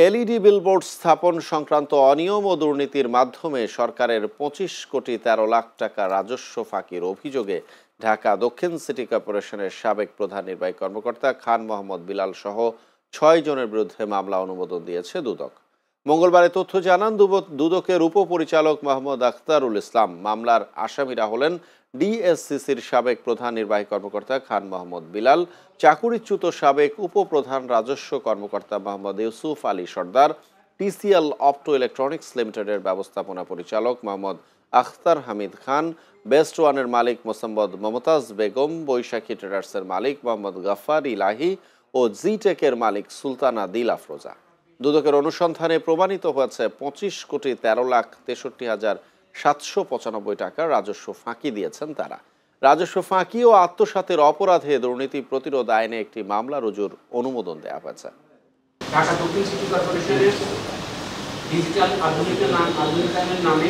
LED billboard স্থাপন সংক্রান্ত অনিয়ম ও দুর্নীতির মাধ্যমে সরকারের ২৫ কোটি ১৩ লাখ টাকা রাজস্ব ফাঁকির অভিযোগে ঢাকা দক্ষিণ সিটি কর্পোরেশনের সাবেক প্রধান নির্বাহী কর্মকর্তা খান মোহাম্মদ বিলাল সহ ৬ জনের বিরুদ্ধে মামলা অনুমোদন দিয়েছে দুদক। মঙ্গলবার এ তথ্য জানান দুদকের উপপরিচালক মোহাম্মদ আখতারুল ইসলাম। মামলার আসামিরা হলেন ডিএসসিসির সাবেক প্রধান নির্বাহী কর্মকর্তা খান মোহাম্মদ বিলাল, চাকুরিচ্যুত সাবেক উপপ্রধান রাজস্ব কর্মকর্তা মোহাম্মদ ইউসুফ আলী সর্দার, টিসিএল অপটো ইলেকট্রনিক্স লিমিটেডের ব্যবস্থাপনা পরিচালক মোহাম্মদ আখতার হামিদ খান, বেস্ট ওয়ানের মালিক মোসাম্মদ মমতাজ বেগম, বৈশাখী ট্রেডার্সের মালিক মোহাম্মদ গাফফার ইলাহি ও জিটেকের মালিক সুলতানা দিল আফরোজা। দুদকের অনুসন্ধানে প্রমাণিত হয়েছে ২৫ কোটি ১৩ লাখ ৬৩,৭৯৫ টাকার রাজস্ব ফাঁকি দিয়েছেন তারা। রাজস্ব ফাঁকি ও আত্মসাতের অপরাধে দুর্নীতি প্রতিরোধ আইনে একটি মামলা রুজুর অনুমোদন দেওয়া হয়েছে। ঢাকা দক্ষিণ সিটি কর্পোরেশনের ডিজিটাল আধুনিকায়নের নামে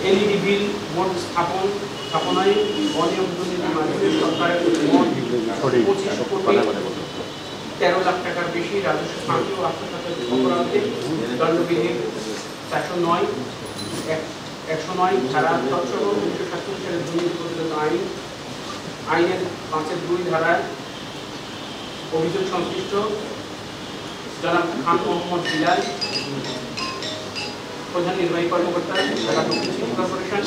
এলইডি বিল বোর্ড স্থাপনায় অনিয়ম দুর্নীতির মাধ্যমে সরকারের মোট ২৫ কোটি ১৩ লাখ টাকার বেশি রাজস্ব ফাঁকি ও আত্মসাতের অপরাধে দণ্ডবিধির ১০৯ ধারা তৎসহ ১৯৭৭ সালের দুর্নীতি প্রতিরোধ আইনের ৫-২ ধারায় অভিযোগ সংশ্লিষ্ট জনাব খান মোহাম্মদ বিলাল, প্রধান নির্বাহী কর্মকর্তা ঢাকা দক্ষিণ সিটি কর্পোরেশন,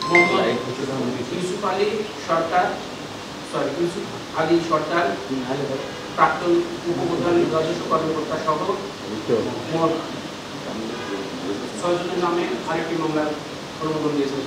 মোহাম্মদ ইউসুফ আলী সরকার, প্রাক্তন উপপ্রধান রাজস্ব কর্মকর্তা সহ মোট ৬ জনের নামে আরেকটি মামলার অনুমোদন দিয়েছেন।